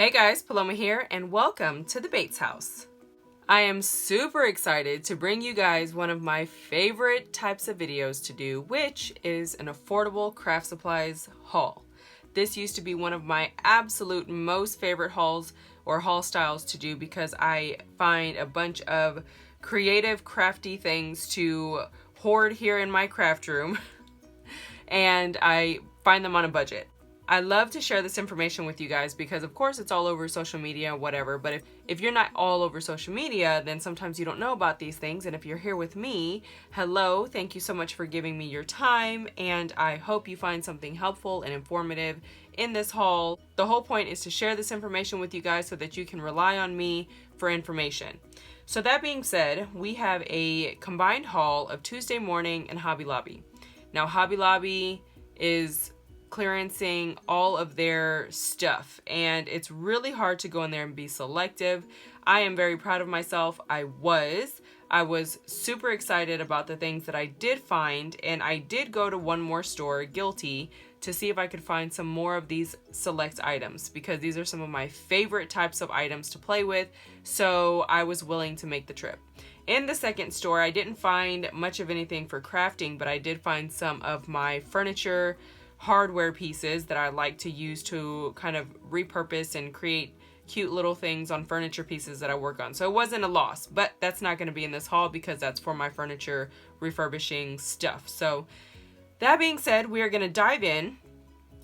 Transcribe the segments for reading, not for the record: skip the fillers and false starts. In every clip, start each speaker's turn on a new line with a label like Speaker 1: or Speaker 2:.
Speaker 1: Hey guys, Paloma here, and welcome to the Bates House. I am super excited to bring you guys one of my favorite types of videos to do, which is an affordable craft supplies haul. This used to be one of my absolute most favorite hauls or haul styles to do because I find a bunch of creative, crafty things to hoard here in my craft room, and I find them on a budget. I love to share this information with you guys because of course it's all over social media, whatever, but if you're not all over social media, then sometimes you don't know about these things. And if you're here with me, hello, thank you so much for giving me your time, and I hope you find something helpful and informative in this haul. The whole point is to share this information with you guys so that you can rely on me for information. So that being said, we have a combined haul of Tuesday Morning and Hobby Lobby. Now Hobby Lobby is clearancing all of their stuff, and it's really hard to go in there and be selective. I am very proud of myself. I was super excited about the things that I did find, and I did go to one more store, Guilty, to see if I could find some more of these select items because these are some of my favorite types of items to play with, so I was willing to make the trip. In the second store, I didn't find much of anything for crafting, but I did find some of my furniture hardware pieces that I like to use to kind of repurpose and create cute little things on furniture pieces that I work on. So it wasn't a loss, but that's not going to be in this haul because that's for my furniture refurbishing stuff. So that being said, we are going to dive in.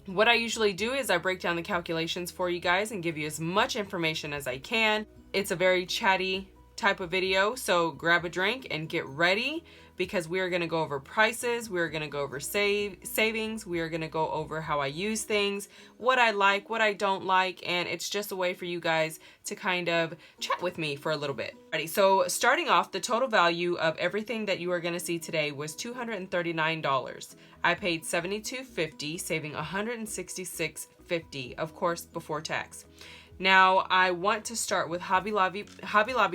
Speaker 1: What I usually do is I break down the calculations for you guys and give you as much information as I can. It's a very chatty type of video, so grab a drink and get ready because we are going to go over prices, we are going to go over savings, we are going to go over how I use things, what I like, what I don't like, and it's just a way for you guys to kind of chat with me for a little bit. Alrighty, so starting off, the total value of everything that you are going to see today was $239. I paid $72.50, saving $166.50, of course, before tax. Now, I want to start with Hobby Lobby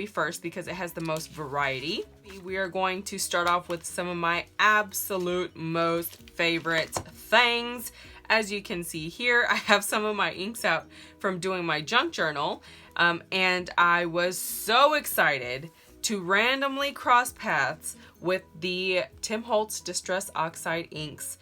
Speaker 1: first because it has the most variety. We are going to start off with some of my absolute most favorite things. As you can see here, I have some of my inks out from doing my junk journal, and I was so excited to randomly cross paths with the Tim Holtz Distress Oxide inks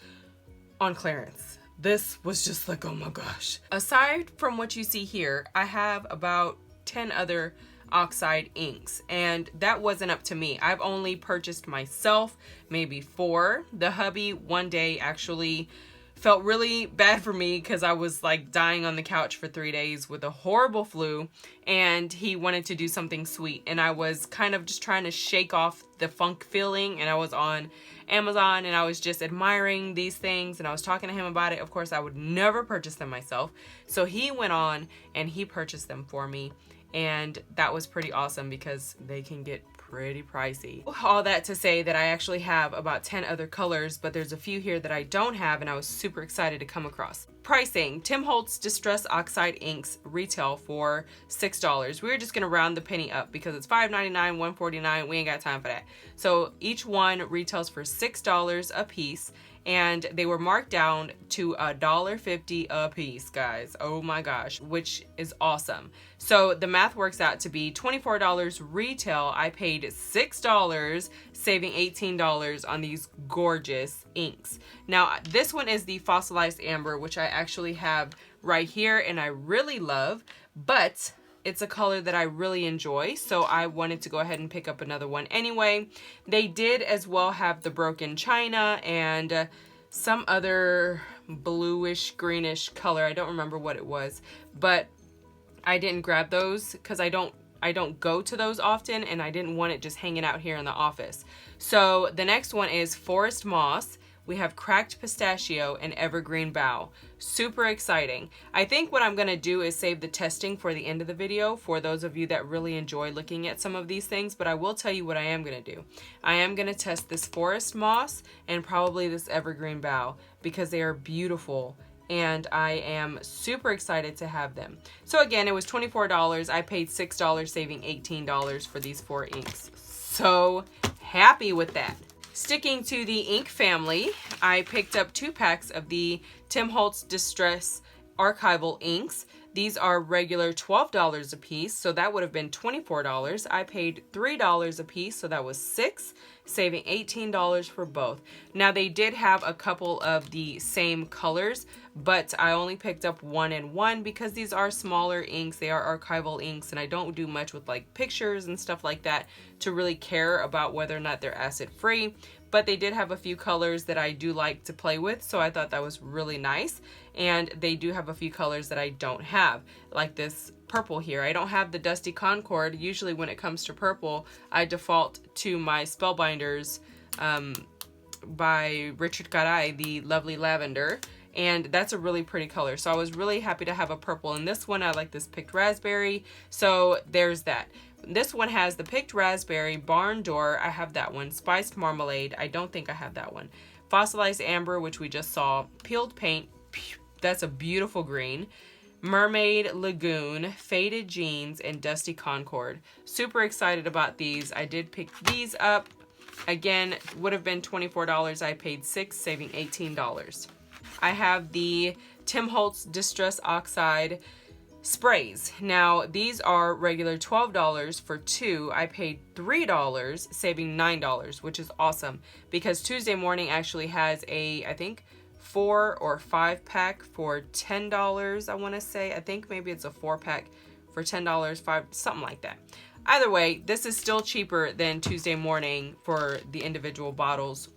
Speaker 1: on clearance. This was just like, oh my gosh. Aside from what you see here, I have about 10 other oxide inks, and that wasn't up to me. I've only purchased myself maybe 4. The hubby one day actually felt really bad for me because I was like dying on the couch for 3 days with a horrible flu, and he wanted to do something sweet, and I was kind of just trying to shake off the funk feeling, and I was on Amazon and I was just admiring these things and I was talking to him about it. Of course, I would never purchase them myself, so he went on and he purchased them for me, and that was pretty awesome because they can get pretty pricey. All that to say that I actually have about 10 other colors, but there's a few here that I don't have, and I was super excited to come across. Pricing: Tim Holtz Distress Oxide inks retail for $6. We're just gonna round the penny up because it's $5.99, $1.49. We ain't got time for that. So each one retails for $6 a piece, and they were marked down to $1.50 a piece, guys. Oh my gosh, which is awesome. So the math works out to be $24 retail. I paid $6, saving $18 on these gorgeous inks. Now this one is the Fossilized Amber, which I actually have right here and I really love, but it's a color that I really enjoy, so I wanted to go ahead and pick up another one anyway. They did as well have the Broken China and some other bluish greenish color. I don't remember what it was, but I didn't grab those because I don't go to those often, and I didn't want it just hanging out here in the office. So the next one is Forest Moss. We have Cracked Pistachio and Evergreen Bough. Super exciting. I think what I'm gonna do is save the testing for the end of the video for those of you that really enjoy looking at some of these things, but I will tell you what I am gonna do. I am gonna test this Forest Moss and probably this Evergreen Bough because they are beautiful, and I am super excited to have them. So again, it was $24. I paid $6, saving $18 for these 4 inks. So happy with that. Sticking to the ink family, I picked up 2 packs of the Tim Holtz Distress archival inks. These are regular $12 a piece, so that would have been $24. I paid $3 a piece, so that was $6, saving $18 for both. Now they did have a couple of the same colors, but I only picked up 1 and 1 because these are smaller inks. They are archival inks, and I don't do much with like pictures and stuff like that to really care about whether or not they're acid free. But they did have a few colors that I do like to play with, so I thought that was really nice. And they do have a few colors that I don't have, like this purple here. I don't have the Dusty Concord. Usually when it comes to purple, I default to my Spellbinders by Richard Garay, the Lovely Lavender. And that's a really pretty color. So I was really happy to have a purple in this one. I like this picked raspberry. So there's that. This one has the picked raspberry, barn door. I have that one. Spiced marmalade. I don't think I have that one. Fossilized amber, which we just saw. Peeled paint. That's a beautiful green. Mermaid lagoon, faded jeans, and dusty concord. Super excited about these. I did pick these up. Again, would have been $24. I paid $6, saving $18. I have the Tim Holtz Distress Oxide sprays. Now these are regular $12 for 2. I paid $3, saving $9, which is awesome because Tuesday Morning actually has a, I think, 4 or 5 pack for $10. I want to say, I think maybe it's a 4 pack for $10, 5, something like that. Either way, this is still cheaper than Tuesday Morning for the individual bottles.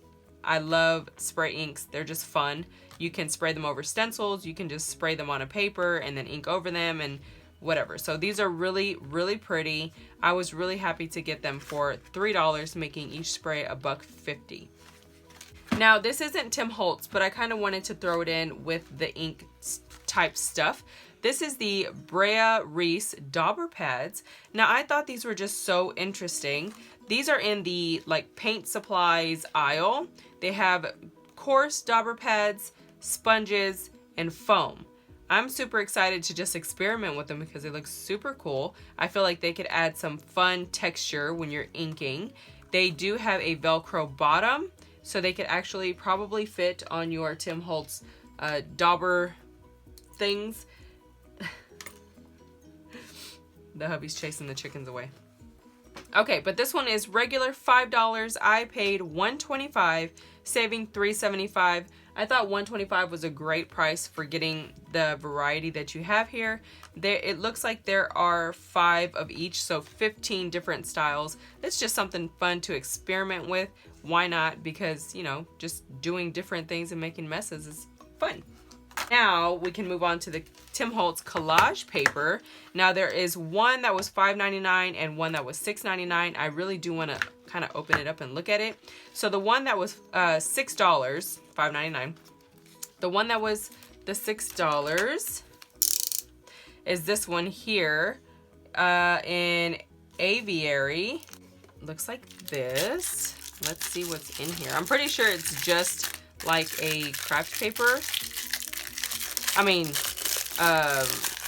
Speaker 1: I love spray inks. They're just fun. You can spray them over stencils. You can just spray them on a paper and then ink over them and whatever. So these are really, really pretty. I was really happy to get them for $3, making each spray $1.50. Now this isn't Tim Holtz, but I kind of wanted to throw it in with the ink type stuff. This is the Brea Reese dauber pads. Now I thought these were just so interesting. These are in the like paint supplies aisle. They have coarse dauber pads, sponges, and foam. I'm super excited to just experiment with them because they look super cool. I feel like they could add some fun texture when you're inking. They do have a Velcro bottom, so they could actually probably fit on your Tim Holtz dauber things. The hubby's chasing the chickens away. Okay, but this one is regular $5. I paid $1.25, saving $3.75. I thought $1.25 was a great price for getting the variety that you have here. It looks like there are 5 of each, so 15 different styles. It's just something fun to experiment with. Why not? Because, you know, just doing different things and making messes is fun. Now we can move on to the Tim Holtz collage paper. Now there is one that was $5.99 and one that was $6.99. I really do want to kind of open it up and look at it. So the one that was $6, $5.99. The one that was the $6 is this one here in aviary. Looks like this. Let's see what's in here. I'm pretty sure it's just like a craft paper. I mean,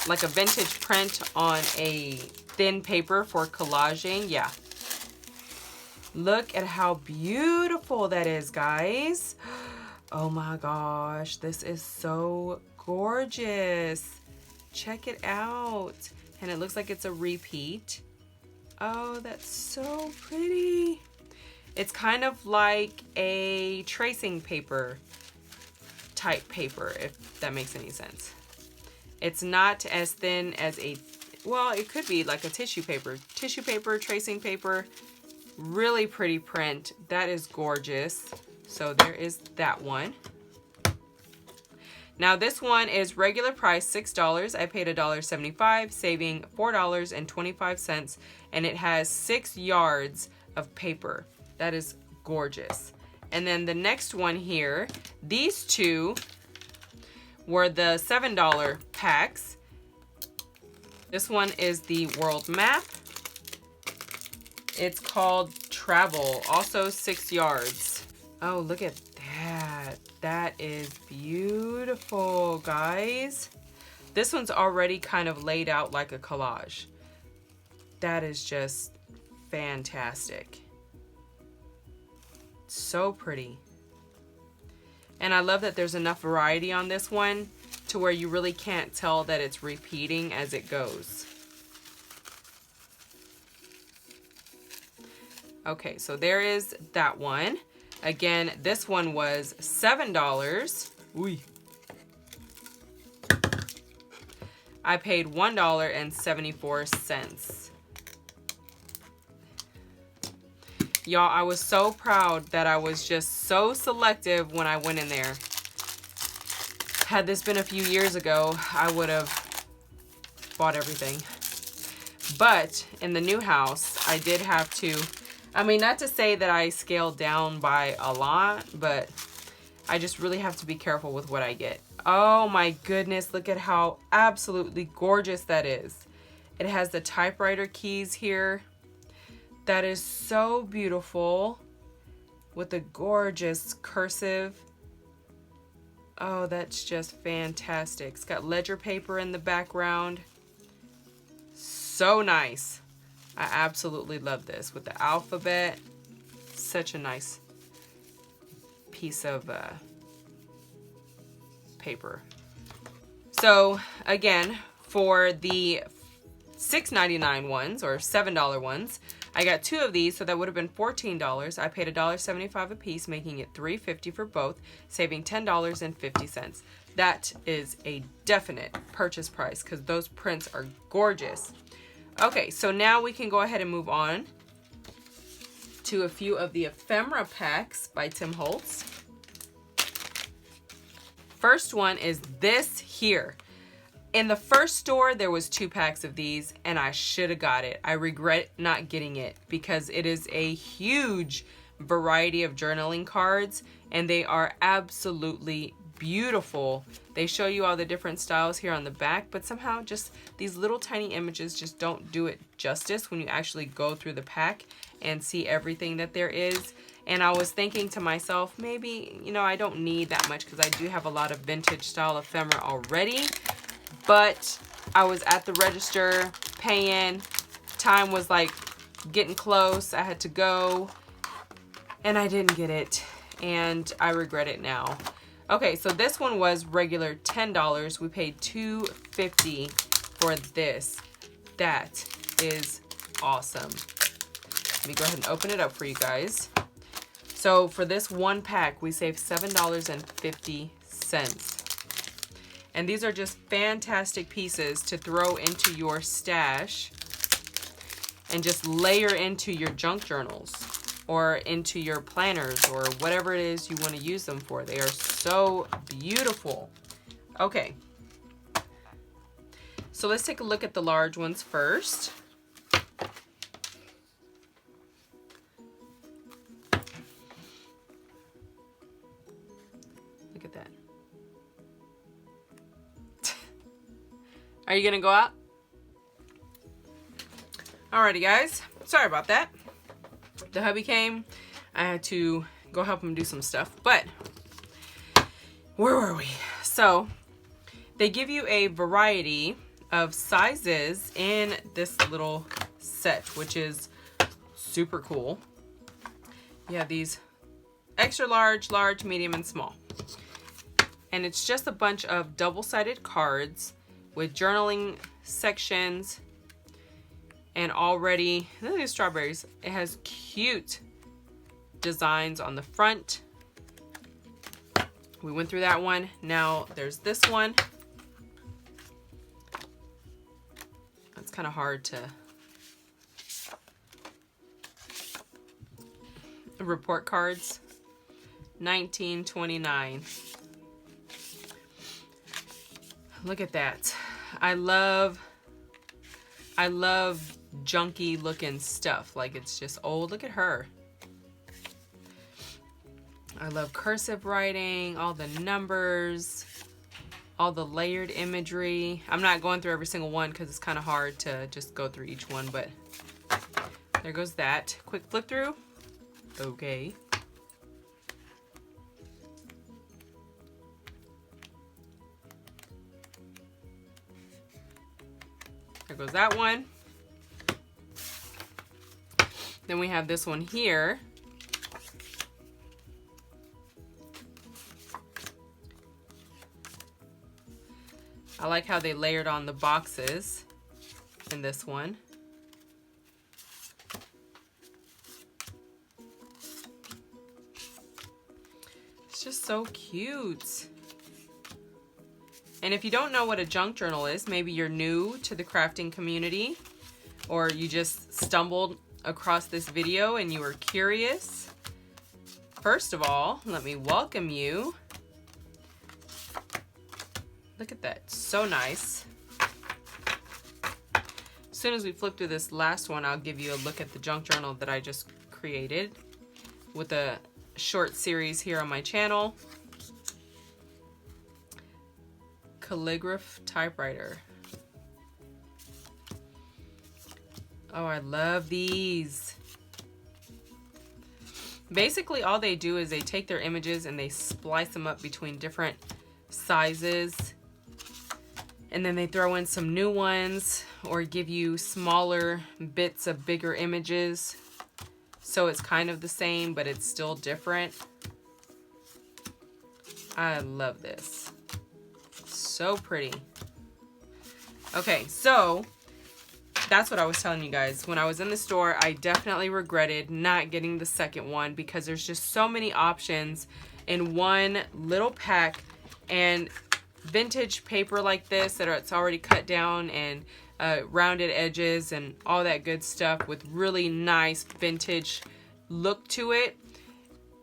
Speaker 1: like a vintage print on a thin paper for collaging. Yeah. Look at how beautiful that is, guys. Oh my gosh, this is so gorgeous. Check it out. And it looks like it's a repeat. Oh, that's so pretty. It's kind of like a tracing paper type paper, if that makes any sense. It's not as thin as a, well, it could be like a tissue paper, tracing paper. Really pretty print. That is gorgeous. So there is that one. Now this one is regular price $6. I paid $1.75, saving $4.25, and it has 6 yards of paper. That is gorgeous. And then the next one here, these two were the $7 packs. This one is the world map. It's called Travel, also 6 yards. Oh, look at that. That is beautiful, guys. This one's already kind of laid out like a collage. That is just fantastic. So pretty. And I love that there's enough variety on this one to where you really can't tell that it's repeating as it goes. Okay, so there is that one. Again, this one was $7. Ooh. I paid $1.74. Y'all, I was so proud that I was just so selective when I went in there. Had this been a few years ago, I would have bought everything. But in the new house, I did have to, I mean, not to say that I scaled down by a lot, but I just really have to be careful with what I get. Oh my goodness, look at how absolutely gorgeous that is. It has the typewriter keys here. That is so beautiful with the gorgeous cursive. Oh, that's just fantastic. It's got ledger paper in the background. So nice. I absolutely love this with the alphabet. Such a nice piece of paper. So again, for the $6.99 ones or $7 ones, I got 2 of these, so that would have been $14. I paid $1.75 a piece, making it $3.50 for both, saving $10.50. That is a definite purchase price because those prints are gorgeous. Okay, so now we can go ahead and move on to a few of the ephemera packs by Tim Holtz. First one is this here. In the first store, there was 2 packs of these, and I should have got it. I regret not getting it because it is a huge variety of journaling cards, and they are absolutely beautiful. They show you all the different styles here on the back, but somehow just these little tiny images just don't do it justice when you actually go through the pack and see everything that there is. And I was thinking to myself, maybe, you know, I don't need that much because I do have a lot of vintage style ephemera already. But I was at the register paying. Time was like getting close. I had to go. And I didn't get it. And I regret it now. Okay, so this one was regular $10. We paid $2.50 for this. That is awesome. Let me go ahead and open it up for you guys. So for this one pack, we saved $7.50. And these are just fantastic pieces to throw into your stash and just layer into your junk journals or into your planners or whatever it is you want to use them for. They are so beautiful. Okay. So let's take a look at the large ones first. Look at that. Are you gonna go out? Alrighty guys, sorry about that. The hubby came, I had to go help him do some stuff, but where were we? So they give you a variety of sizes in this little set, which is super cool. You have these extra large, large, medium, and small. And it's just a bunch of double-sided cards with journaling sections, and already, look at these strawberries. It has cute designs on the front. We went through that one. Now there's this one. It's kind of hard to report cards. $19.29. Look at that. I love junky looking stuff. Like it's just old. Look at her. I love cursive writing, all the numbers, all the layered imagery. I'm not going through every single one because it's kind of hard to just go through each one, but there goes that. Quick flip through. Okay. There goes that one. Then we have this one here. I like how they layered on the boxes in this one. It's just so cute. And if you don't know what a junk journal is, maybe you're new to the crafting community, or you just stumbled across this video and you were curious. First of all, let me welcome you. Look at that, so nice. As soon as we flip through this last one, I'll give you a look at the junk journal that I just created with a short series here on my channel. Calligraph typewriter. Oh, I love these. Basically, all they do is they take their images and they splice them up between different sizes. And then they throw in some new ones or give you smaller bits of bigger images. So it's kind of the same, but it's still different. I love this. So pretty. Okay, so that's what I was telling you guys. When I was in the store, I definitely regretted not getting the second one because there's just so many options in one little pack, and vintage paper like this that it's already cut down and rounded edges and all that good stuff with really nice vintage look to it,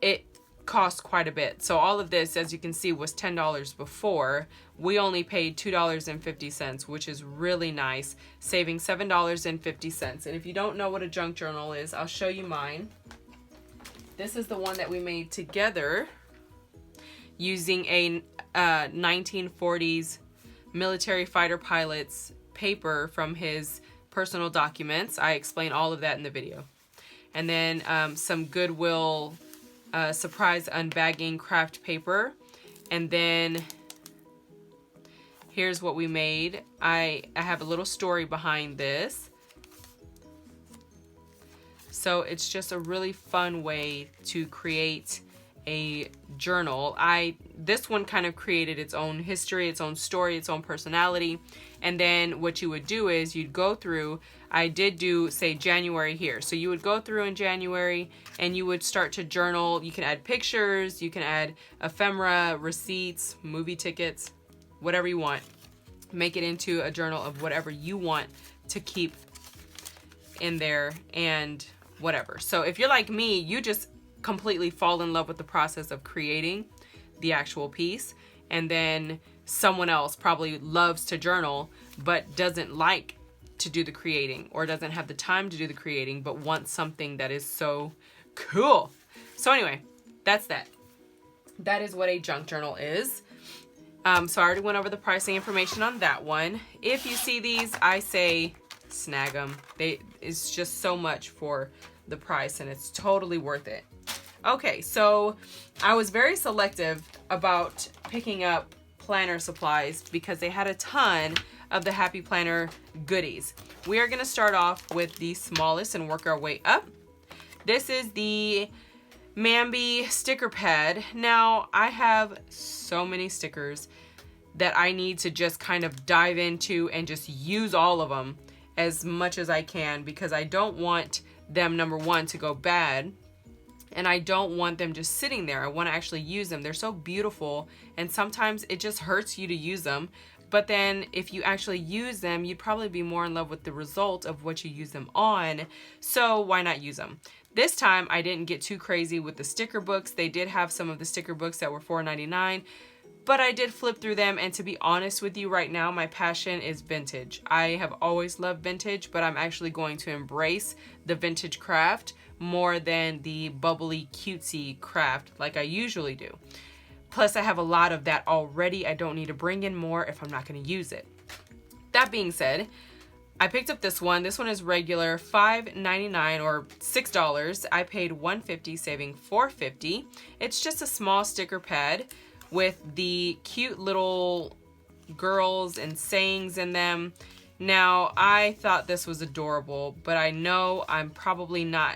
Speaker 1: it costs quite a bit. So all of this, as you can see, was $10 before. We only paid $2.50, which is really nice, saving $7.50. And if you don't know what a junk journal is, I'll show you mine. This is the one that we made together using a 1940s military fighter pilot's paper from his personal documents. I explain all of that in the video. And then some Goodwill surprise unbagging craft paper. And then here's what we made. I have a little story behind this. So it's just a really fun way to create a journal. This one kind of created its own history, its own story, its own personality. And then what you would do is you'd go through, I did do, say, January here. So you would go through in January and you would start to journal. You can add pictures, you can add ephemera, receipts, movie tickets, whatever you want. Make it into a journal of whatever you want to keep in there and whatever. So if you're like me, you just completely fall in love with the process of creating the actual piece, and then someone else probably loves to journal but doesn't like to do the creating or doesn't have the time to do the creating but wants something that is so cool. So anyway, that's that. That is what a junk journal is. So I already went over the pricing information on that one. If you see these, I say snag them. It's just so much for the price and it's totally worth it. Okay, so I was very selective about picking up planner supplies because they had a ton of the Happy Planner goodies. We are going to start off with the smallest and work our way up. This is the Mamby sticker pad. Now, I have so many stickers that I need to just kind of dive into and just use all of them as much as I can because I don't want them, number one, to go bad. And I don't want them just sitting there. I want to actually use them. They're so beautiful. And sometimes it just hurts you to use them. But then if you actually use them, you'd probably be more in love with the result of what you use them on. So why not use them? This time I didn't get too crazy with the sticker books. They did have some of the sticker books that were $4.99. But I did flip through them. And to be honest with you right now, my passion is vintage. I have always loved vintage, but I'm actually going to embrace the vintage craft more than the bubbly cutesy craft like I usually do. Plus I have a lot of that already. I don't need to bring in more if I'm not going to use it. That being said, I picked up this one. This one is regular $5.99 or $6. I paid $1.50, saving $4.50. It's just a small sticker pad with the cute little girls and sayings in them. Now, I thought this was adorable, but I know I'm probably not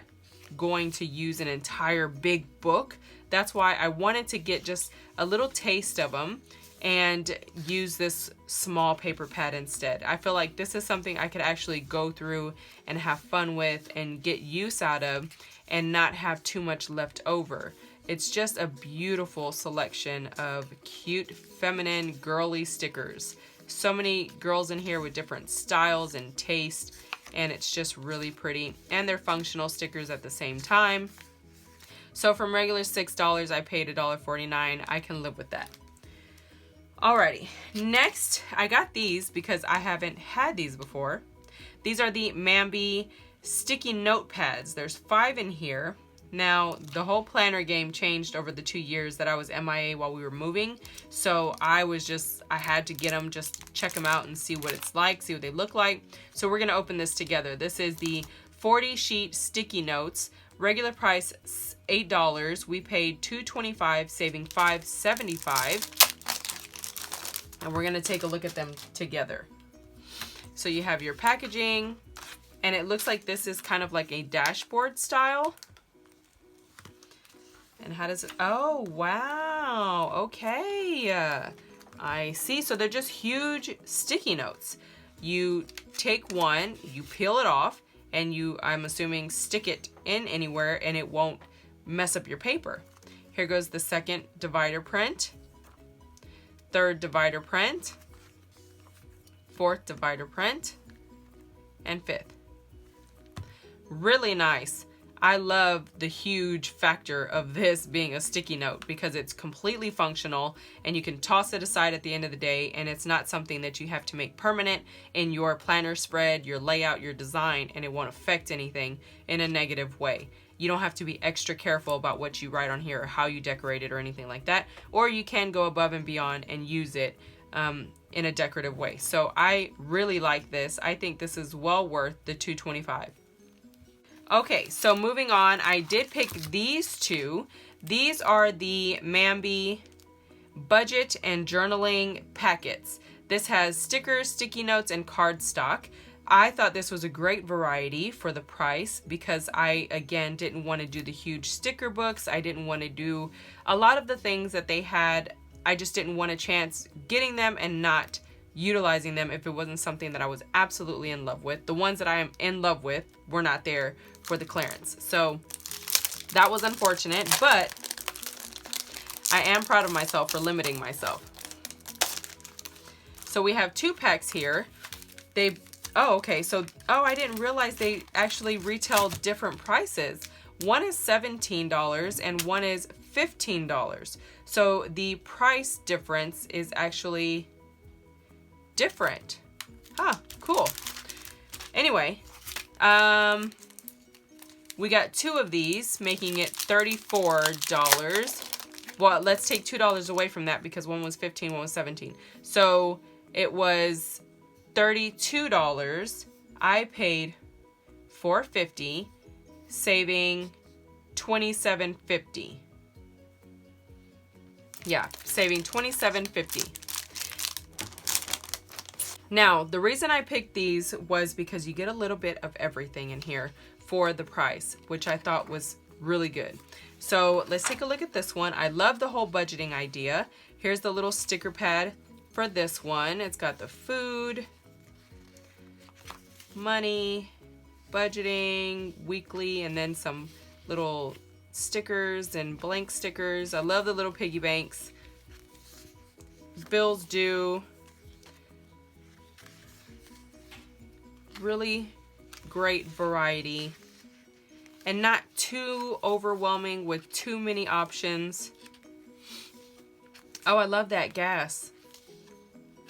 Speaker 1: going to use an entire big book. That's why I wanted to get just a little taste of them and use this small paper pad instead. I feel like this is something I could actually go through and have fun with and get use out of and not have too much left over. It's just a beautiful selection of cute, feminine, girly stickers. So many girls in here with different styles and taste, and it's just really pretty. And they're functional stickers at the same time. So from regular $6, I paid $1.49. I can live with that. Alrighty, next I got these because I haven't had these before. These are the Mamby sticky notepads. There's 5 in here. Now, the whole planner game changed over the 2 years that I was MIA while we were moving. So I had to get them, just check them out and see what it's like, see what they look like. So we're gonna open this together. This is the 40 sheet sticky notes. Regular price $8. We paid $2.25, saving $5.75. And we're gonna take a look at them together. So you have your packaging, and it looks like this is kind of like a dashboard style. And how does it, oh, wow, okay. I see, so they're just huge sticky notes. You take one, you peel it off, and you, I'm assuming, stick it in anywhere and it won't mess up your paper. Here goes the second divider print. Third divider print, fourth divider print, and fifth. Really nice. I love the huge factor of this being a sticky note because it's completely functional and you can toss it aside at the end of the day, and it's not something that you have to make permanent in your planner spread, your layout, your design, and it won't affect anything in a negative way. You don't have to be extra careful about what you write on here or how you decorate it or anything like that. Or you can go above and beyond and use it in a decorative way. So I really like this. I think this is well worth the $2.25. Okay, so moving on, I did pick these two. These are the Mamby budget and journaling packets. This has stickers, sticky notes, and cardstock. I thought this was a great variety for the price because I, again, didn't want to do the huge sticker books. I didn't want to do a lot of the things that they had. I just didn't want a chance getting them and not utilizing them if it wasn't something that I was absolutely in love with. The ones that I am in love with were not there for the clearance. So that was unfortunate, but I am proud of myself for limiting myself. So we have 2 packs here. Oh, okay, so, I didn't realize they actually retail different prices. One is $17 and one is $15. So the price difference is actually different. Huh, cool. Anyway, we got 2 of these, making it $34. Well, let's take $2 away from that because one was $15, one was $17. So it was $32. I paid $4.50, saving $27.50. Yeah, saving $27.50. Now, the reason I picked these was because you get a little bit of everything in here for the price, which I thought was really good. So let's take a look at this one. I love the whole budgeting idea. Here's the little sticker pad for this one. It's got the food, money, budgeting, weekly, and then some little stickers and blank stickers. I love the little piggy banks. Bills due. Really great variety and not too overwhelming with too many options. Oh, I love that gas.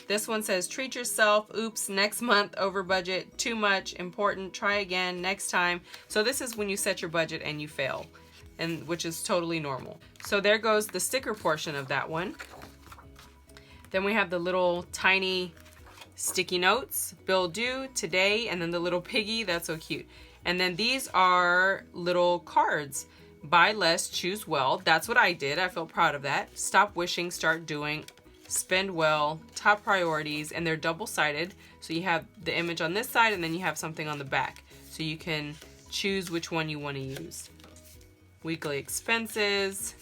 Speaker 1: This one says, treat yourself, oops, next month, over budget, too much, important, try again, next time. So this is when you set your budget and you fail, and which is totally normal. So there goes the sticker portion of that one. Then we have the little tiny sticky notes, bill due, today, and then the little piggy, that's so cute. And then these are little cards. Buy less, choose well. That's what I did. I feel proud of that. Stop wishing, start doing. Spend well, top priorities, and they're double-sided. So you have the image on this side and then you have something on the back. So you can choose which one you want to use. Weekly expenses.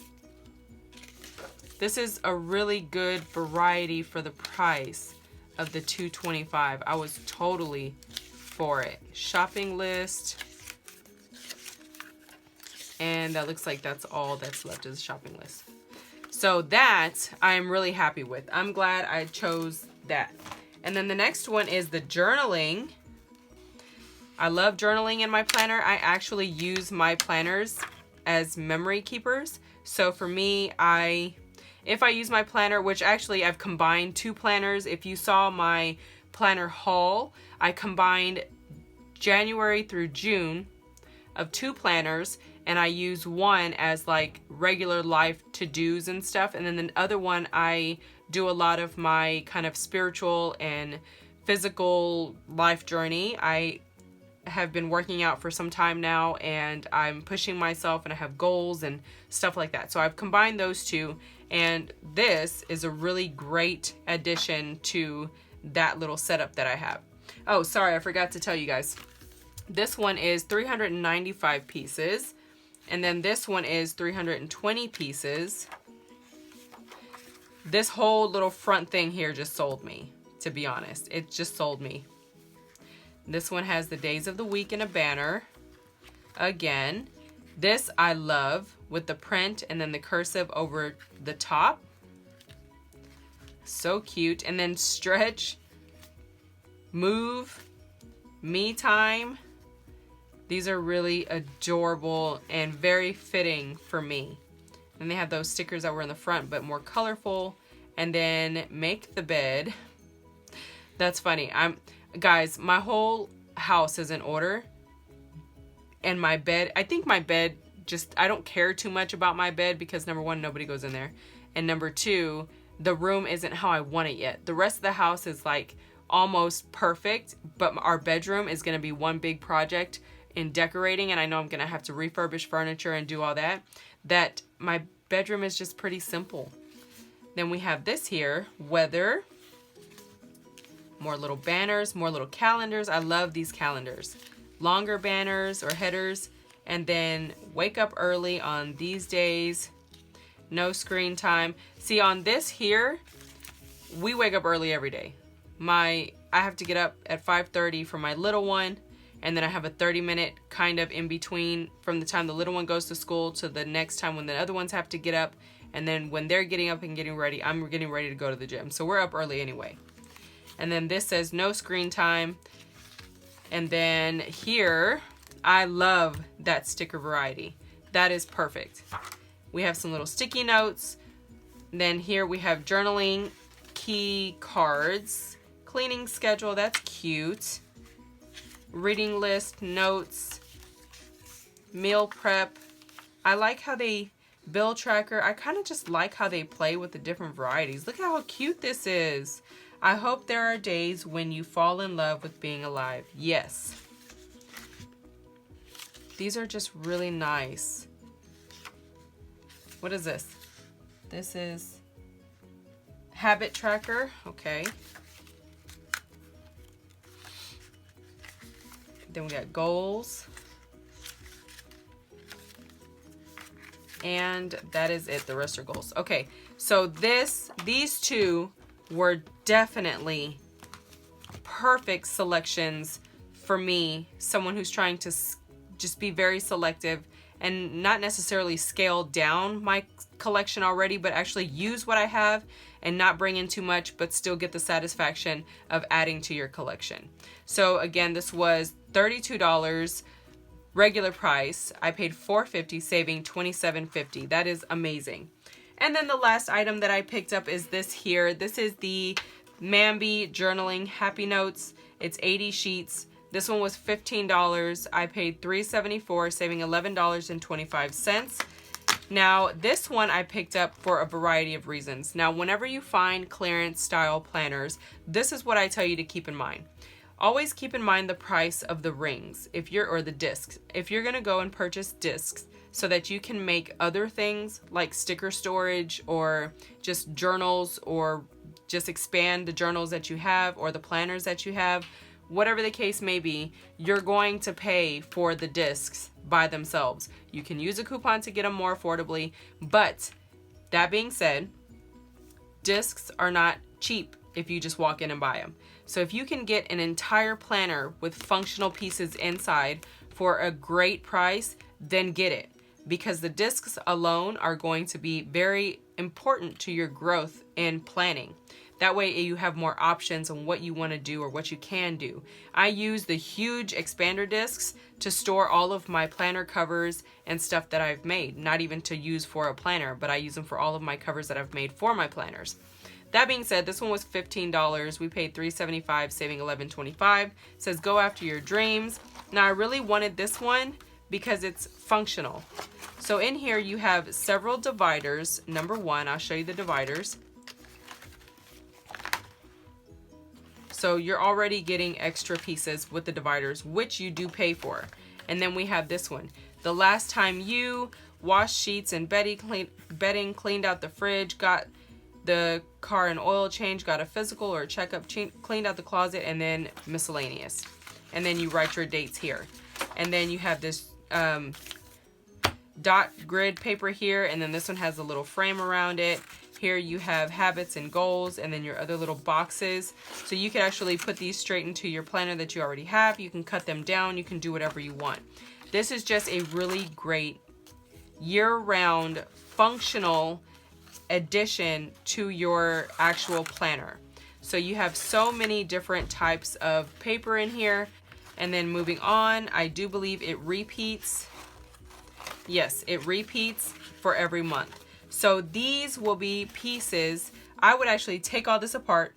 Speaker 1: This is a really good variety for the price of the $2.25. I was totally for it. Shopping list. And that looks like that's all that's left is a shopping list. So that I'm really happy with. I'm glad I chose that. And then the next one is the journaling. I love journaling in my planner. I actually use my planners as memory keepers. So for me, if I use my planner, which actually I've combined two planners. If you saw my planner haul, I combined January through June of two planners, and I use one as like regular life to-dos and stuff, and then the other one I do a lot of my kind of spiritual and physical life journey. I have been working out for some time now, and I'm pushing myself, and I have goals and stuff like that. So I've combined those two, and this is a really great addition to that little setup that I have. Oh, sorry, I forgot to tell you guys. This one is 395 pieces, and then this one is 320 pieces. This whole little front thing here just sold me, to be honest. It just sold me. This one has the days of the week in a banner. Again, this I love with the print and then the cursive over the top. So cute. And then stretch, move, me time. These are really adorable and very fitting for me. And they have those stickers that were in the front, but more colorful. And then make the bed. That's funny. Guys, my whole house is in order. And my bed, I think my bed I don't care too much about my bed because number one, nobody goes in there. And number two, the room isn't how I want it yet. The rest of the house is like almost perfect, but our bedroom is going to be one big project in decorating, and I know I'm going to have to refurbish furniture and do all that. That my bedroom is just pretty simple. Then we have this here, weather. More little banners, more little calendars. I love these calendars. Longer banners or headers. And then wake up early on these days. No screen time. See, on this here, we wake up early every day. I have to get up at 5:30 for my little one. And then I have a 30-minute kind of in between from the time the little one goes to school to the next time when the other ones have to get up. And then when they're getting up and getting ready, I'm getting ready to go to the gym. So we're up early anyway. And then this says no screen time. And then here, I love that sticker variety. That is perfect. We have some little sticky notes. Then here we have journaling, key cards, cleaning schedule. That's cute. Reading list, notes, meal prep. I like how they bill tracker. I kind of just like how they play with the different varieties. Look how cute this is. I hope there are days when you fall in love with being alive. Yes. These are just really nice. What is this? This is habit tracker. Okay. Then we got goals. And that is it. The rest are goals. Okay. So these two were definitely perfect selections for me. Someone who's trying to just be very selective and not necessarily scale down my collection already, but actually use what I have and not bring in too much, but still get the satisfaction of adding to your collection. So again, this was $32 regular price. I paid $4.50, saving $27.50. That is amazing. And then the last item that I picked up is this here. This is the Mamby Journaling Happy Notes. It's 80 sheets. This one was $15. I paid $3.74, saving $11.25. Now, this one I picked up for a variety of reasons. Now, whenever you find clearance style planners, this is what I tell you to keep in mind. Always keep in mind the price of the rings or the discs. If you're going to go and purchase discs so that you can make other things like sticker storage or just journals or just expand the journals that you have or the planners that you have, whatever the case may be, you're going to pay for the discs by themselves. You can use a coupon to get them more affordably, but that being said, discs are not cheap if you just walk in and buy them. So if you can get an entire planner with functional pieces inside for a great price, then get it, because the discs alone are going to be very important to your growth in planning. That way you have more options on what you want to do or what you can do. I use the huge expander discs to store all of my planner covers and stuff that I've made. Not even to use for a planner, but I use them for all of my covers that I've made for my planners. That being said, this one was $15. We paid $3.75, saving $11.25. It says go after your dreams. Now I really wanted this one because it's functional. So in here you have several dividers. Number one, I'll show you the dividers. So you're already getting extra pieces with the dividers, which you do pay for. And then we have this one. The last time you washed sheets and bedding, cleaned out the fridge, got the car an oil change, got a physical or a checkup, cleaned out the closet, and then miscellaneous. And then you write your dates here. And then you have this dot grid paper here, and then this one has a little frame around it. Here you have habits and goals, and then your other little boxes. So you can actually put these straight into your planner that you already have. You can cut them down. You can do whatever you want. This is just a really great year-round functional addition to your actual planner. So you have so many different types of paper in here. And then moving on, I do believe it repeats. Yes, it repeats for every month. So these will be pieces. I would actually take all this apart.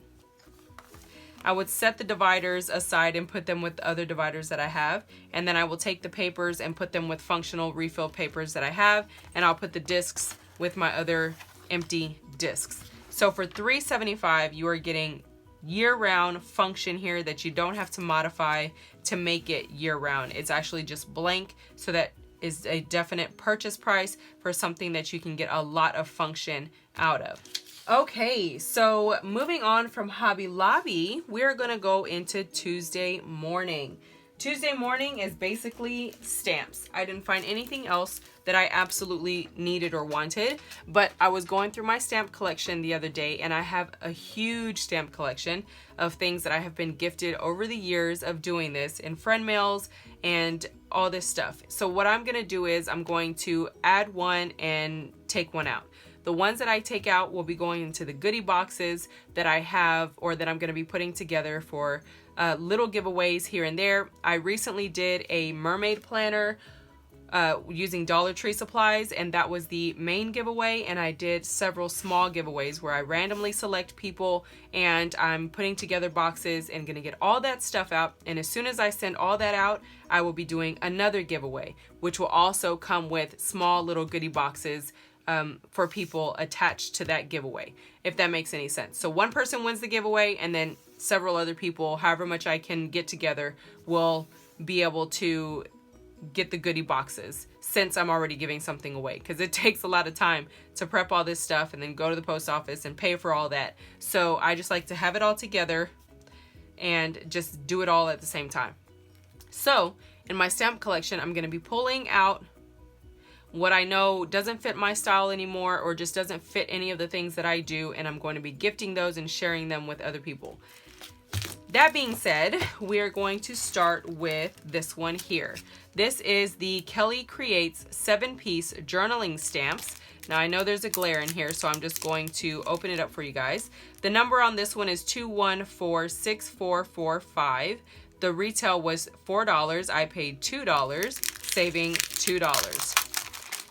Speaker 1: I would set the dividers aside and put them with the other dividers that I have. And then I will take the papers and put them with functional refill papers that I have. And I'll put the discs with my other empty discs. So for $3.75, you are getting year-round function here that you don't have to modify to make it year-round. It's actually just blank, so that is a definite purchase price for something that you can get a lot of function out of. Okay, so moving on from Hobby Lobby, we're gonna go into Tuesday morning. Tuesday morning is basically stamps. I didn't find anything else that I absolutely needed or wanted, but I was going through my stamp collection the other day, and I have a huge stamp collection of things that I have been gifted over the years of doing this in friend mails and all this stuff. So what I'm gonna do is I'm going to add one and take one out. The ones that I take out will be going into the goodie boxes that I have, or that I'm going to be putting together for little giveaways here and there. I recently did a mermaid planner using Dollar Tree supplies, and that was the main giveaway. And I did several small giveaways where I randomly select people, and I'm putting together boxes and going to get all that stuff out. And as soon as I send all that out, I will be doing another giveaway, which will also come with small little goodie boxes for people attached to that giveaway, if that makes any sense. So one person wins the giveaway, and then several other people, however much I can get together, will be able to get the goodie boxes, since I'm already giving something away, because it takes a lot of time to prep all this stuff and then go to the post office and pay for all that. So I just like to have it all together and just do it all at the same time. So in my stamp collection, I'm going to be pulling out what I know doesn't fit my style anymore, or just doesn't fit any of the things that I do, and I'm going to be gifting those and sharing them with other people. That being said, we are going to start with this one here. This is the Kelly Creates 7-piece journaling stamps. Now I know there's a glare in here, so I'm just going to open it up for you guys. The number on this one is 2146445. The retail was $4. I paid $2, saving $2.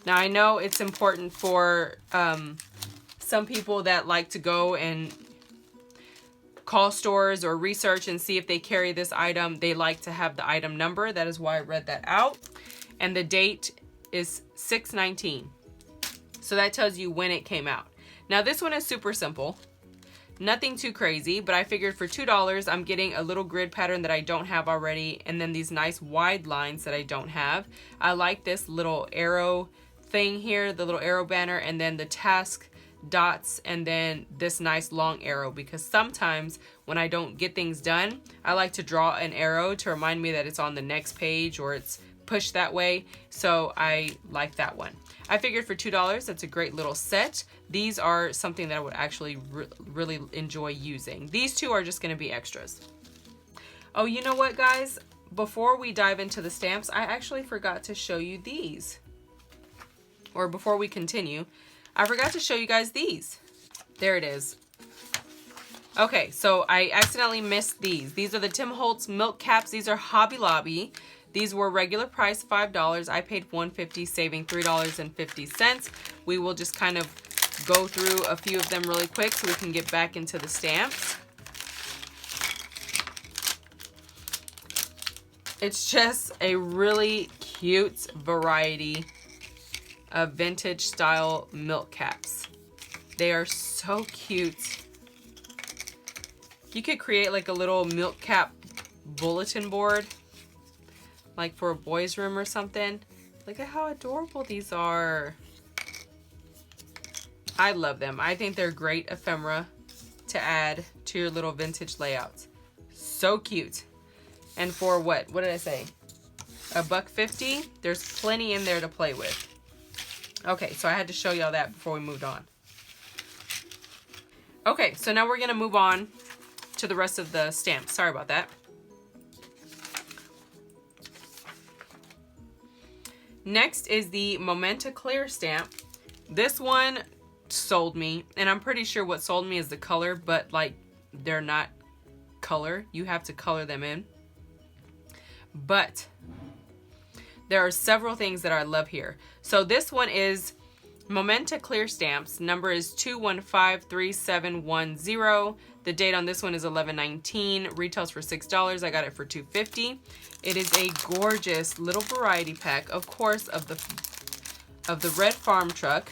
Speaker 1: Now I know it's important for some people that like to go and call stores or research and see if they carry this item. They like to have the item number. That is why I read that out. And the date is 6/19. So that tells you when it came out. Now this one is super simple. Nothing too crazy, but I figured for $2, I'm getting a little grid pattern that I don't have already, and then these nice wide lines that I don't have. I like this little arrow thing here, the little arrow banner, and then the task dots, and then this nice long arrow, because sometimes when I don't get things done, I like to draw an arrow to remind me that it's on the next page or it's push that way, so I like that one. I figured for $2, that's a great little set. These are something that I would actually really enjoy using. These two are just gonna be extras. Oh, you know what, guys? Before we dive into the stamps, I actually forgot to show you these. Or before we continue, I forgot to show you guys these. There it is. Okay, so I accidentally missed these. These are the Tim Holtz milk caps. These are Hobby Lobby. These were regular price $5. I paid $1.50, saving $3.50. We will just kind of go through a few of them really quick so we can get back into the stamps. It's just a really cute variety of vintage style milk caps. They are so cute. You could create like a little milk cap bulletin board, like for a boys' room or something. Look at how adorable these are. I love them. I think they're great ephemera to add to your little vintage layouts. So cute. And for what did I say? $1.50? There's plenty in there to play with. Okay, so I had to show y'all that before we moved on. Okay, so now we're gonna move on to the rest of the stamps. Sorry about that. Next is the Momento Clear stamp. This one sold me, and I'm pretty sure what sold me is the color, but like they're not color. You have to color them in. But there are several things that I love here. So this one is Momento Clear stamps. Number is 2153710. The date on this one is 11/19. Retails for $6. I got it for $2.50. It is a gorgeous little variety pack, of course, of the red farm truck.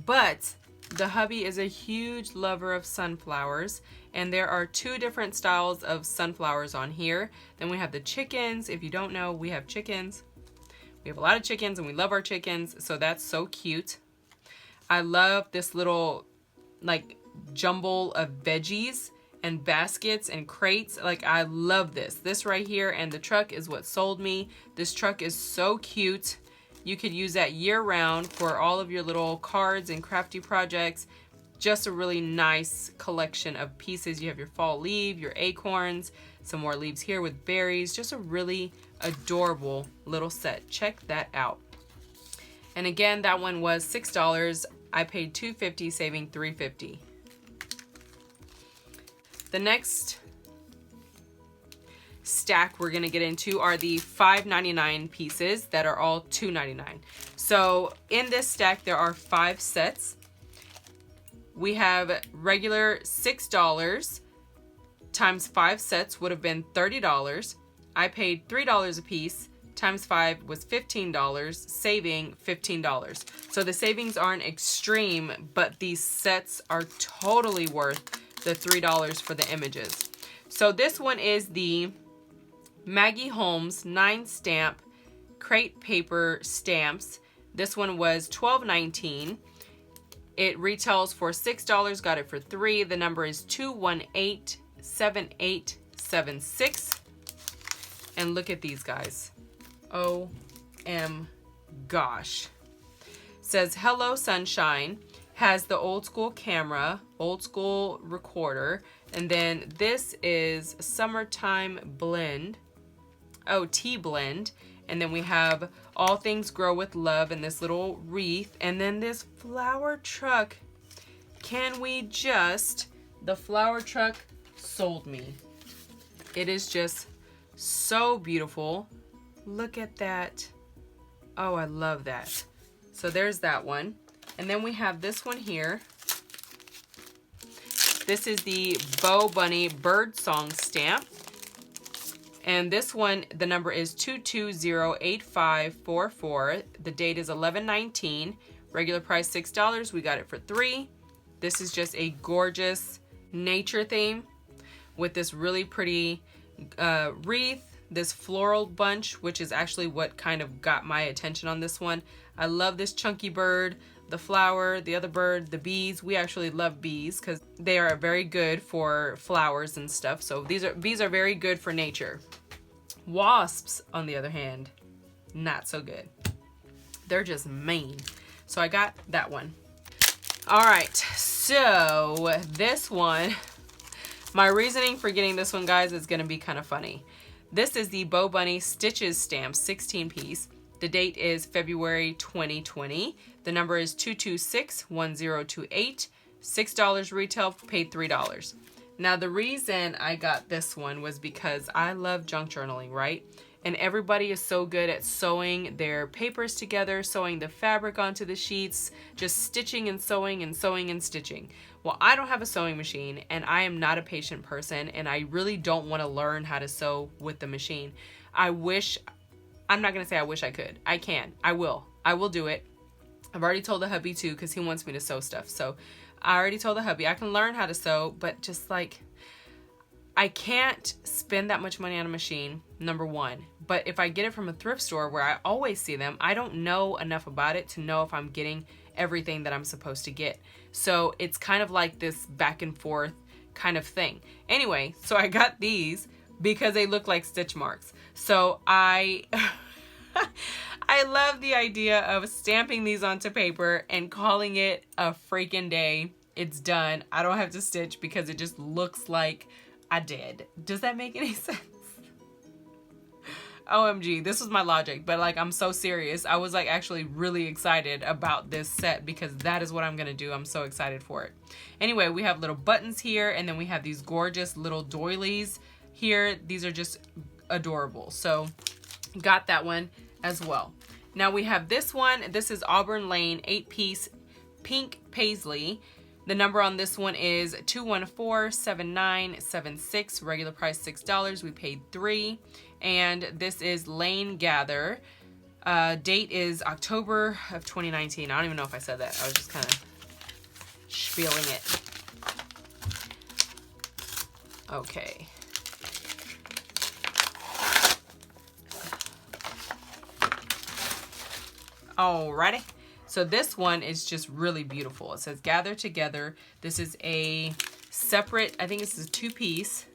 Speaker 1: But the hubby is a huge lover of sunflowers, and there are two different styles of sunflowers on here. Then we have the chickens. If you don't know, we have chickens. We have a lot of chickens, and we love our chickens, so that's so cute. I love this little like jumble of veggies and baskets and crates. Like, I love this. This right here and the truck is what sold me. This truck is so cute. You could use that year round for all of your little cards and crafty projects. Just a really nice collection of pieces. You have your fall leaf, your acorns, some more leaves here with berries. Just a really adorable little set. Check that out. And again, that one was $6. I paid $2.50, saving $3.50. The next stack we're gonna get into are the $5.99 pieces that are all $2.99. So in this stack, there are 5 sets. We have regular $6 times 5 sets would have been $30. I paid $3 a piece, times 5 was $15, saving $15. So the savings aren't extreme, but these sets are totally worth the $3 for the images. So this one is the Maggie Holmes 9 stamp crate paper stamps. This one was $12.19. It retails for $6, got it for $3. The number is 2187876. And look at these guys. Gosh. Says hello sunshine. Has the old school camera, old school recorder, and then this is summertime blend. Oh, tea blend. And then we have all things grow with love and this little wreath, and then this flower truck. Can we just, the flower truck sold me. It is just so beautiful. Look at that. Oh, I love that. So there's that one. And then we have this one here. This is the Bo Bunny Bird Song stamp. And this one, the number is 2208544. The date is 11/19. Regular price $6. We got it for $3. This is just a gorgeous nature theme with this really pretty wreath, this floral bunch, which is actually what kind of got my attention on this one. I love this chunky bird, the flower, the other bird, the bees. We actually love bees because they are very good for flowers and stuff. So these are very good for nature. Wasps, on the other hand, not so good. They're just mean. So I got that one. All right, so this one, my reasoning for getting this one, guys, is gonna be kind of funny. This is the Bo Bunny Stitches stamp, 16 piece. The date is February 2020. The number is 2261028. $6 retail, paid $3. Now the reason I got this one was because I love junk journaling, right? And everybody is so good at sewing their papers together, sewing the fabric onto the sheets, just stitching and sewing and sewing and stitching. Well, I don't have a sewing machine, and I am not a patient person, and I really don't want to learn how to sew with the machine. I'm not gonna say I wish I could. I can. I will do it. I've already told the hubby too, because he wants me to sew stuff. So I already told the hubby I can learn how to sew, but just like, I can't spend that much money on a machine, number one. But if I get it from a thrift store where I always see them, I don't know enough about it to know if I'm getting everything that I'm supposed to get. So it's kind of like this back and forth kind of thing. Anyway, so I got these because they look like stitch marks. So I love the idea of stamping these onto paper and calling it a freaking day. It's done. I don't have to stitch because it just looks like I did. Does that make any sense? OMG, this was my logic, but like, I'm so serious. I was like actually really excited about this set because that is what I'm gonna do. I'm so excited for it. Anyway, we have little buttons here, and then we have these gorgeous little doilies here. These are just adorable. So got that one as well. Now we have this one. This is Auburn Lane 8-piece pink paisley. The number on this one is 2147976. Regular price $6. We paid $3. And this is Lane Gather. Date is October of 2019. I don't even know if I said that. I was just kind of spieling it. Okay. Alrighty. So this one is just really beautiful. It says Gather Together. This is a separate, I think this is a 2-piece.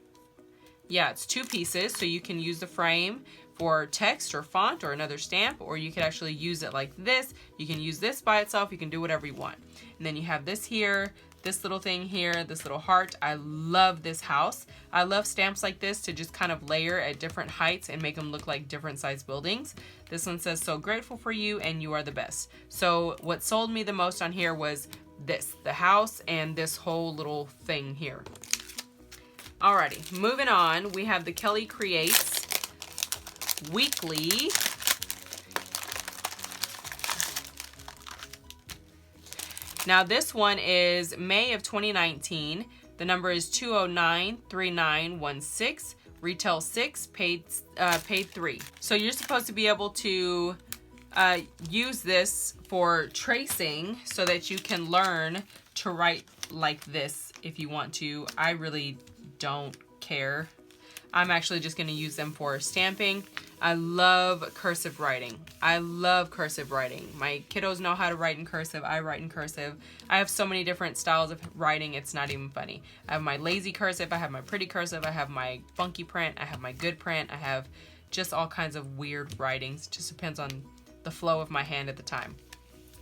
Speaker 1: Yeah, it's 2 pieces, so you can use the frame for text or font or another stamp, or you could actually use it like this. You can use this by itself. You can do whatever you want. And then you have this here, this little thing here, this little heart. I love this house. I love stamps like this to just kind of layer at different heights and make them look like different size buildings. This one says, so grateful for you and you are the best. So what sold me the most on here was this, the house and this whole little thing here. Alrighty, moving on, we have the Kelly Creates Weekly. Now this one is May of 2019. The number is 2093916. Retail $6, paid $3. So you're supposed to be able to use this for tracing so that you can learn to write like this if you want to. I really don't care. I'm actually just going to use them for stamping. I love cursive writing. I love cursive writing. My kiddos know how to write in cursive. I write in cursive. I have so many different styles of writing, it's not even funny. I have my lazy cursive, I have my pretty cursive, I have my funky print, I have my good print, I have just all kinds of weird writings. It just depends on the flow of my hand at the time.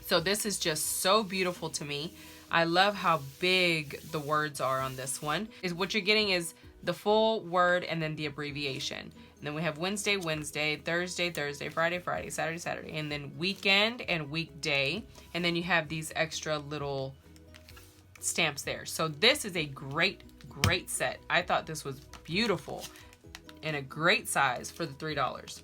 Speaker 1: So this is just so beautiful to me. I love how big the words are on this one. What you're getting is the full word and then the abbreviation. And then we have Wednesday, Wednesday, Thursday, Thursday, Friday, Friday, Saturday, Saturday, and then weekend and weekday. And then you have these extra little stamps there. So this is a great, great set. I thought this was beautiful and a great size for the $3.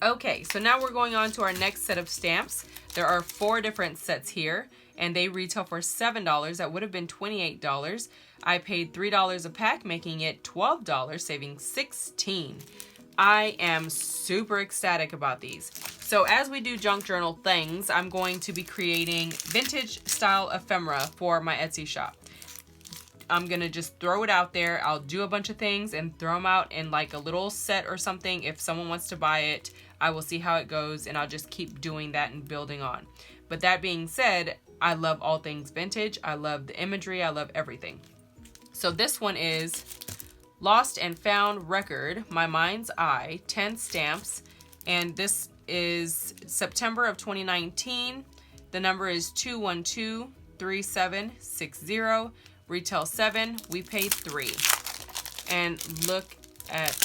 Speaker 1: Okay, so now we're going on to our next set of stamps. There are 4 different sets here, and they retail for $7. That would have been $28. I paid $3 a pack, making it $12, saving $16. I am super ecstatic about these. So as we do junk journal things, I'm going to be creating vintage style ephemera for my Etsy shop. I'm gonna just throw it out there. I'll do a bunch of things and throw them out in like a little set or something. If someone wants to buy it, I will see how it goes, and I'll just keep doing that and building on. But that being said, I love all things vintage. I love the imagery. I love everything. So this one is Lost and Found Record, My Mind's Eye, 10 stamps. And this is September of 2019. The number is 212-3760. Retail 7. We paid 3. And look at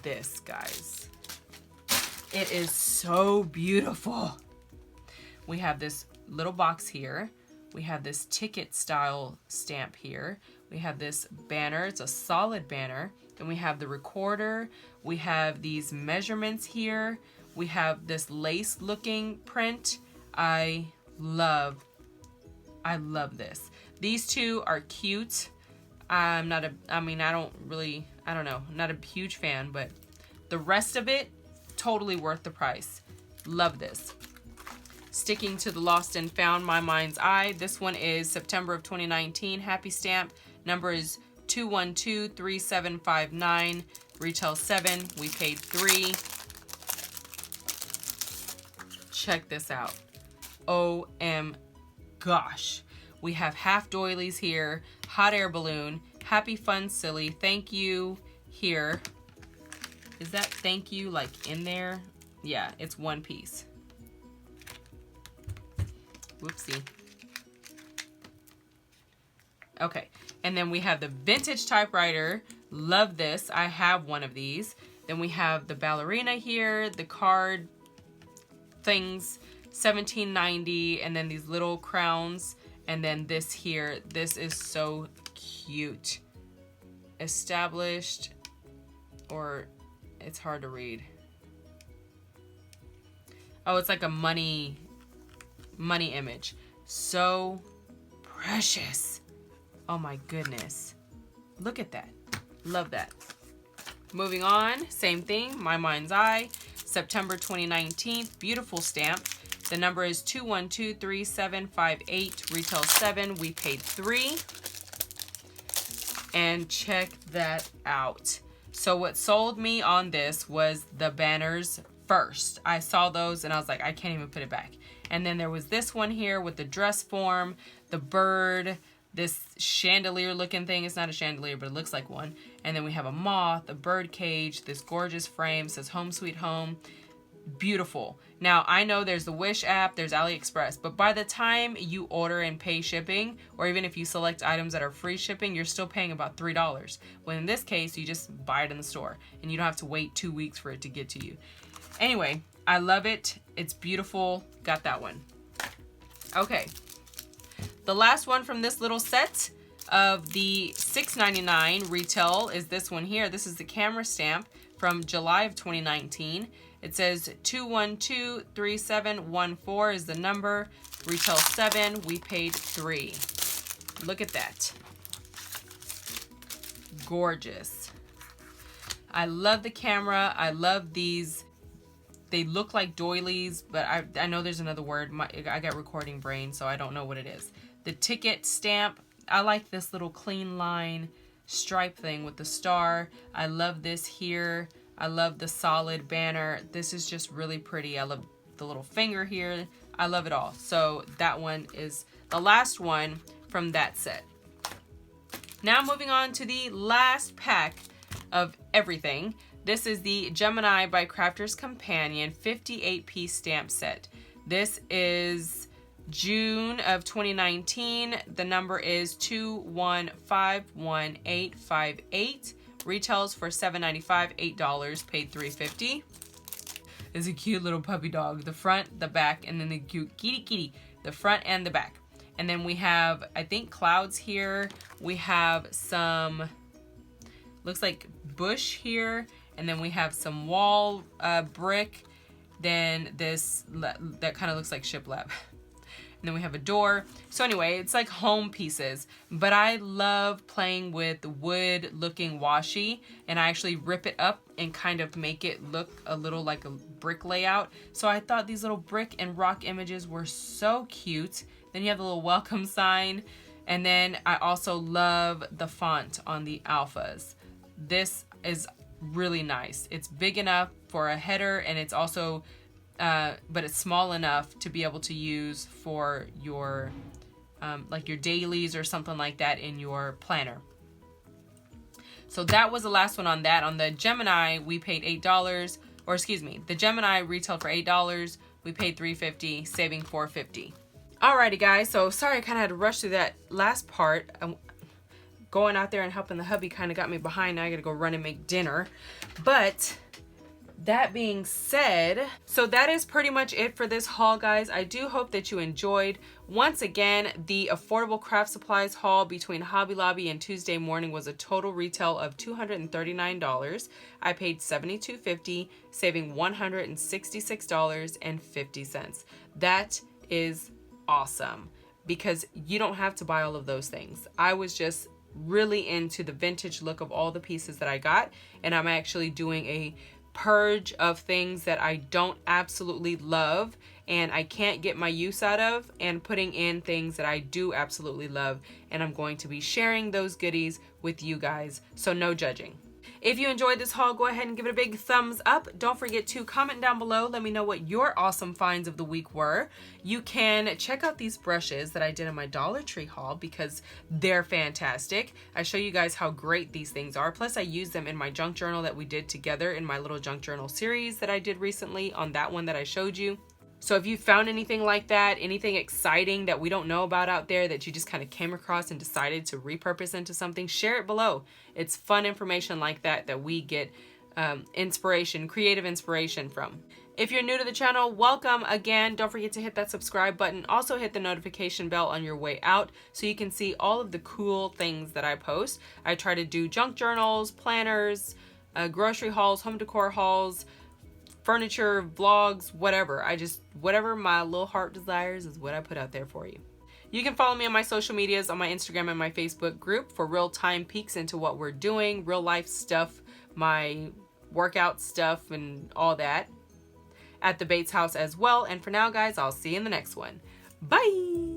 Speaker 1: this, guys. It is so beautiful. We have this little box here. We have this ticket style stamp here. We have this banner. It's a solid banner. Then we have the recorder. We have these measurements here. We have this lace looking print. I love this. These two are cute. I'm not a, I mean, I don't know. I'm not a huge fan, but the rest of it, totally worth the price. Love this. Sticking to the Lost and Found, My Mind's Eye. This one is September of 2019. Happy stamp. Number is 212-3759. Retail 7. We paid 3. Check this out. Gosh. We have half doilies here. Hot air balloon. Happy, fun, silly. Thank you here. Is that thank you like in there? Yeah, it's one piece. Whoopsie. Okay, and then we have the vintage typewriter. Love this. I have one of these. Then we have the ballerina here, the card things, $17.90, and then these little crowns, and then this here. This is so cute. Established, or it's hard to read. Oh, it's like a money image. So precious. Oh my goodness. Look at that. Love that. Moving on, same thing, My Mind's Eye, September 2019, beautiful stamp. The number is 212-3758, retail 7, we paid 3. And check that out. So what sold me on this was the banners first. I saw those and I was like, I can't even put it back. And then there was this one here with the dress form, the bird, this chandelier looking thing. It's not a chandelier, but it looks like one. And then we have a moth, a bird cage, this gorgeous frame, says Home Sweet Home. Beautiful. Now, I know there's the Wish app, there's AliExpress, but by the time you order and pay shipping, or even if you select items that are free shipping, you're still paying about $3. When in this case, you just buy it in the store and you don't have to wait 2 weeks for it to get to you. Anyway, I love it. It's beautiful. Got that one. Okay. The last one from this little set of the $6.99 retail is this one here. This is the camera stamp from July of 2019. It says 212-3714 is the number. Retail 7. We paid 3. Look at that. Gorgeous. I love the camera. I love these. They look like doilies, but I know there's another word. I got recording brain, so I don't know what it is. The ticket stamp. I like this little clean line stripe thing with the star. I love this here. I love the solid banner. This is just really pretty. I love the little finger here. I love it all. So that one is the last one from that set. Now moving on to the last pack of everything. This is the Gemini by Crafter's Companion 58-piece stamp set. This is June of 2019. The number is 2151858. Retails for $7.95, $8, paid $3.50. It's a cute little puppy dog. The front, the back, and then the cute kitty. The front and the back. And then we have, I think, clouds here. We have some, looks like bush here. And then we have some wall brick. Then this, that kind of looks like shiplap. And then we have a door. So anyway, it's like home pieces. But I love playing with wood looking washi. And I actually rip it up and kind of make it look a little like a brick layout. So I thought these little brick and rock images were so cute. Then you have the little welcome sign. And then I also love the font on the alphas. This is really nice. It's big enough for a header, and it's also but it's small enough to be able to use for your like your dailies or something like that in your planner. So that was the last one on that. On the Gemini, we paid $8, or excuse me, the Gemini retailed for $8. We paid $3.50, saving $4.50. Alrighty guys, so sorry I kind of had to rush through that last part. Going out there and helping the hubby kind of got me behind. Now I gotta go run and make dinner. But that being said, so that is pretty much it for this haul, guys. I do hope that you enjoyed. Once again, the affordable craft supplies haul between Hobby Lobby and Tuesday Morning was a total retail of $239. I paid $72.50, saving $166.50. That is awesome because you don't have to buy all of those things. I was just really into the vintage look of all the pieces that I got, and I'm actually doing a purge of things that I don't absolutely love and I can't get my use out of, and putting in things that I do absolutely love, and I'm going to be sharing those goodies with you guys, so no judging. If you enjoyed this haul, go ahead and give it a big thumbs up. Don't forget to comment down below. Let me know what your awesome finds of the week were. You can check out these brushes that I did in my Dollar Tree haul because they're fantastic. I show you guys how great these things are. Plus, I use them in my junk journal that we did together in my little junk journal series that I did recently on that one that I showed you. So if you found anything like that, anything exciting that we don't know about out there that you just kind of came across and decided to repurpose into something, share it below. It's fun information like that that we get creative inspiration from. If you're new to the channel, welcome again. Don't forget to hit that subscribe button. Also hit the notification bell on your way out so you can see all of the cool things that I post. I try to do junk journals, planners, grocery hauls, home decor hauls, furniture, vlogs, whatever. Whatever my little heart desires is what I put out there for you. You can follow me on my social medias, on my Instagram and my Facebook group for real-time peeks into what we're doing, real life stuff, my workout stuff and all that at the Bates house as well. And for now, guys, I'll see you in the next one. Bye!